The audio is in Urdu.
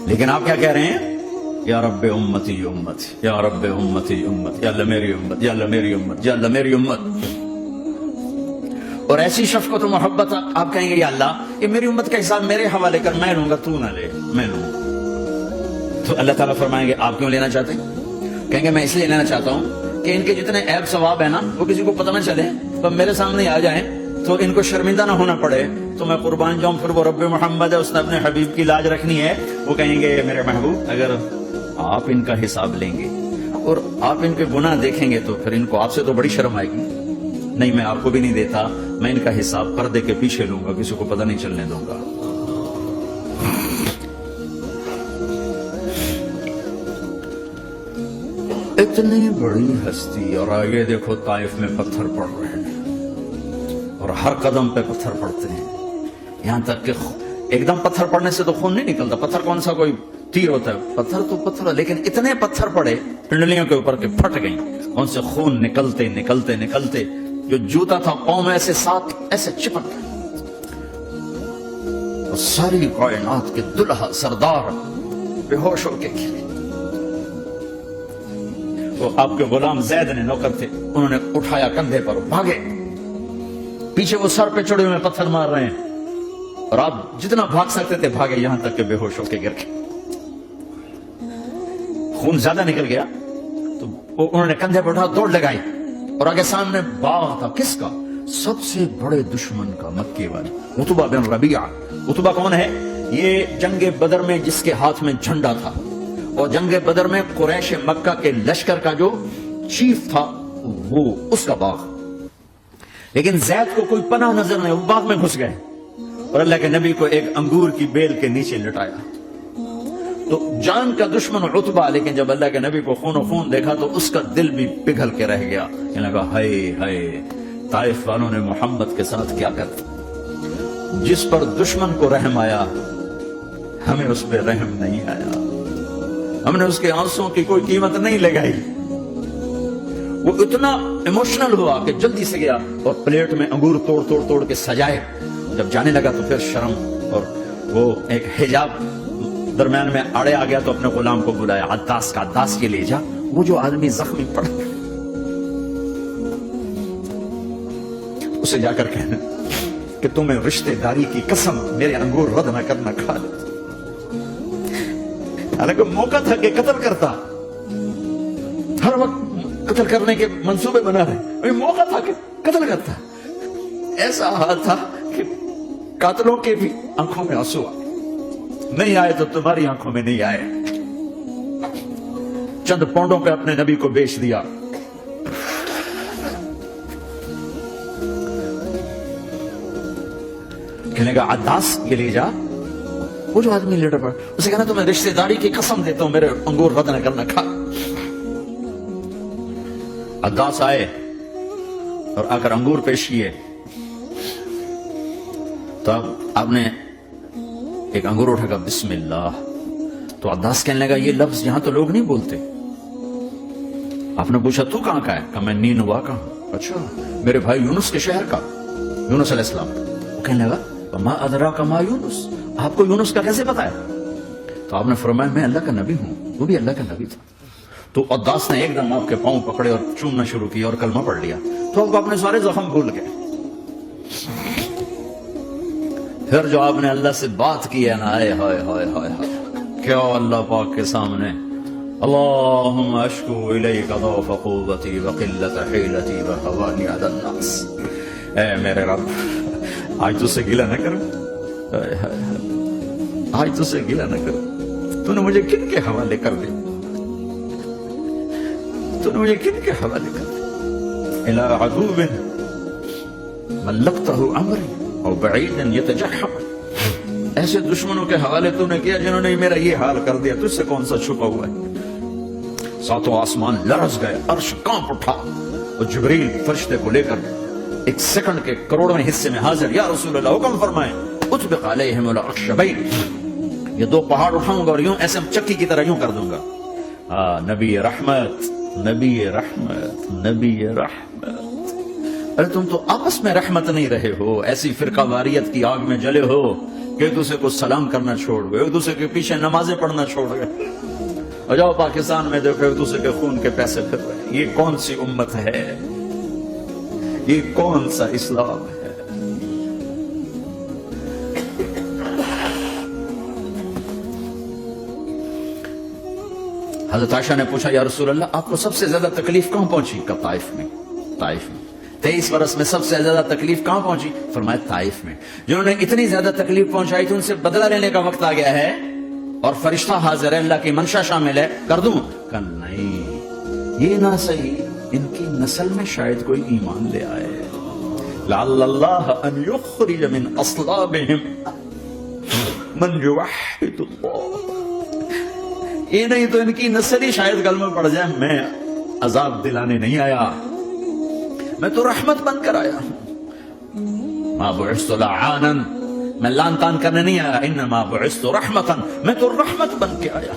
لیکن آپ کیا کہہ رہے ہیں؟ یا رب امتی امتی، یا رب امتی امتی، یا اللہ میری امت، یا اللہ میری امت، یا اللہ میری امت. اور ایسی شفقت و محبت آپ کہیں گے یا اللہ یہ میری امت کا حساب میرے حوالے کر، میں لوں گا، تو نہ لے، میں لوں. تو اللہ تعالیٰ فرمائیں گے آپ کیوں لینا چاہتے ہیں؟ کہیں گے میں اس لیے لینا چاہتا ہوں کہ ان کے جتنے عیب ثواب ہے نا وہ کسی کو پتہ نہ چلے، تو میرے سامنے آ جائیں تو ان کو شرمندہ نہ ہونا پڑے، تو میں قربان جاؤں. پھر وہ رب محمد ہے، اس نے اپنے حبیب کی لاج رکھنی ہے، وہ کہیں گے میرے محبوب اگر آپ ان کا حساب لیں گے اور آپ ان کے گناہ دیکھیں گے تو پھر ان کو آپ سے تو بڑی شرم آئے گی. نہیں میں آپ کو بھی نہیں دیتا، میں ان کا حساب پردے کے پیچھے لوں گا، کسی کو پتہ نہیں چلنے دوں گا. اتنی بڑی ہستی، اور آگے دیکھو طائف میں پتھر پڑ رہے ہیں اور ہر قدم پہ پتھر پڑتے ہیں، یہاں تک کہ ایک دم پتھر پڑنے سے تو خون نہیں نکلتا. پتھر کون سا کوئی تیر ہوتا ہے؟ پتھر تو پتھر، لیکن اتنے پتھر پڑے پنڈلیوں کے اوپر کے پھٹ گئیں، ان سے خون نکلتے نکلتے نکلتے جو جوتا تھا پاؤں میں ایسے ساتھ ایسے چپک گئے. اور ساری کائنات کے دلہا سردار بے ہوش ہو کے گرے. وہ آپ کے غلام زید نے نوکر تھے، انہوں نے اٹھایا کندھے پر، بھاگے، پیچھے وہ سر پہ چڑھے ہوئے پتھر مار رہے ہیں، اور آپ جتنا بھاگ سکتے تھے بھاگے، یہاں تک کہ بے ہوش ہو کے گر گئے. خون زیادہ نکل گیا تو انہوں نے کندھے پر اٹھا دوڑ لگائی، اور آگے سامنے باغ تھا. کس کا؟ سب سے بڑے دشمن کا، مکے والے عتبہ بن ربیعہ. عتبہ کون ہے؟ یہ جنگ بدر میں جس کے ہاتھ میں جھنڈا تھا، اور جنگ بدر میں قریش مکہ کے لشکر کا جو چیف تھا وہ اس کا باغ. لیکن زید کو کوئی پناہ نظر نہیں، وہ باغ میں گھس گئے اور اللہ کے نبی کو ایک انگور کی بیل کے نیچے لٹایا. تو جان کا دشمن عتبہ، لیکن جب اللہ کے نبی کو خون و خون دیکھا تو اس کا دل بھی پگھل کے رہ گیا. کہنے لگا ہائے ہائے، طائف والوں نے محمد کے ساتھ کیا کر دیا. جس پر دشمن کو رحم آیا ہمیں اس پہ رحم نہیں آیا، ہم نے اس کے آنسوں کی کوئی قیمت نہیں لگائی. وہ اتنا ایموشنل ہوا کہ جلدی سے گیا اور پلیٹ میں انگور توڑ توڑ توڑ کے سجائے. جب جانے لگا تو پھر شرم اور وہ ایک حجاب درمیان میں آڑے آ گیا تو اپنے غلام کو بلایا، عداس کا، عداس کے لے جا وہ جو آدمی زخمی پڑ گیا، اسے جا کر کہنا کہ تمہیں رشتے داری کی قسم میرے انگور رد نہ کرنا، کھا لے. حالانکہ موقع تھا کہ قتل کرتا، ہر وقت قتل کرنے کے منصوبے بنا رہے، موقع تھا کہ قتل کرتا. ایسا حال تھا کہ قاتلوں کے بھی آنکھوں میں آنسو آئے. نہیں آئے تو تمہاری آنکھوں میں نہیں آئے. چند پونڈوں پہ اپنے نبی کو بیچ دیا. کہنے کا عداس یہ لے جا، وہ جو آدمی لیٹر پر، اسے کہنا تمہیں رشتے داری کی قسم دیتا ہوں میرے انگور رد نہ کرنا، کھا. عداس آئے اور آ کر انگور پیش کیے. تو آپ نے ایک انگور اٹھا کر بسم اللہ. تو عداس کہنے لگا یہ لفظ یہاں تو لوگ نہیں بولتے. آپ نے پوچھا تو کہاں کا ہے؟ کہا میں نینوا کا ہوں. اچھا، میرے بھائی یونس کے شہر کا، یونس علیہ السلام. وہ کہنے لگا ما ادراک ما یونس، آپ کو یونس کا کیسے پتا ہے؟ تو آپ نے فرمایا میں اللہ کا نبی ہوں، وہ بھی اللہ کا نبی تھا. تو عداس نے ایک دم آپ کے پاؤں پکڑے اور چومنا شروع کیا اور کلمہ پڑھ لیا. تو آپ اپنے سارے زخم بھول گئے. پھر جو آپ نے اللہ سے بات کی ہے نا، آئے ہائے ہائے ہائے ہائے، کیا اللہ پاک کے سامنے اللہم اشکو الیک ضعف قوتی وقلت حیلتی وحوانی علی الناس. اے میرے رب آج تو سے گلہ نہ کر، آج تو سے گلہ نہ کر. تو نے مجھے کن کے حوالے کر دیا، تو نے مجھے کن کے حوالے کر دیا؟ الى عدو ملکتہ امری او بعید یتجحم، ایسے دشمنوں کے حوالے تو نے کیا جنہوں نے میرا یہ حال کر دیا. تجھ سے کون سا چھپا ہوا ہے؟ ساتوں آسمان لرز گئے، عرش کانپ اٹھا، اور جبریل فرشتے کو لے کر ایک سیکنڈ کے کروڑویں حصے میں حاضر. یا رسول اللہ حکم فرمائیں اطبق علیہم الاخشبین، یہ دو پہاڑ اٹھاؤں گا اور یوں ایسے چکی کی طرح یوں کر دوں گا. نبی رحمت، نبی رحمت، نبی رحمت. ارے تم تو آپس میں رحمت نہیں رہے ہو، ایسی فرقہ واریت کی آگ میں جلے ہو کہ ایک دوسرے کو سلام کرنا چھوڑ گئے، ایک دوسرے کے پیچھے نمازیں پڑھنا چھوڑ گئے، اور جاؤ پاکستان میں دیکھو ایک دوسرے کے خون کے پیسے پھر رہے ہیں۔ یہ کون سی امت ہے؟ یہ کون سا اسلام ہے؟ حضرت عائشہ نے پوچھا یا رسول اللہ آپ کو سب سے زیادہ تکلیف کہاں پہنچی؟ کہا طائف میں۔ طائف میں 23 برس میں سب سے زیادہ تکلیف کہاں پہنچی؟ فرمایا طائف میں۔ جنہوں نے اتنی زیادہ تکلیف پہنچائی تھی ان سے بدلہ لینے کا وقت آ گیا ہے، اور فرشتہ حاضر ہے، اللہ کی منشا شامل ہے، کر دوں؟ کہ نہیں، یہ نہ صحیح، ان کی نسل میں شاید کوئی ایمان لے آئے، لعل اللہ ان یخرج من اصلابہم من یوحد اللہ، یہ نہیں تو ان کی نسل ہی شاید کلمہ پڑ جائے۔ میں عذاب دلانے نہیں آیا، میں تو رحمت بن کر آیا ہوں۔ ما بعثت لعانا، میں لان تان کرنے نہیں آیا، انما بعثت رحمتا، میں تو رحمت بن کے آیا۔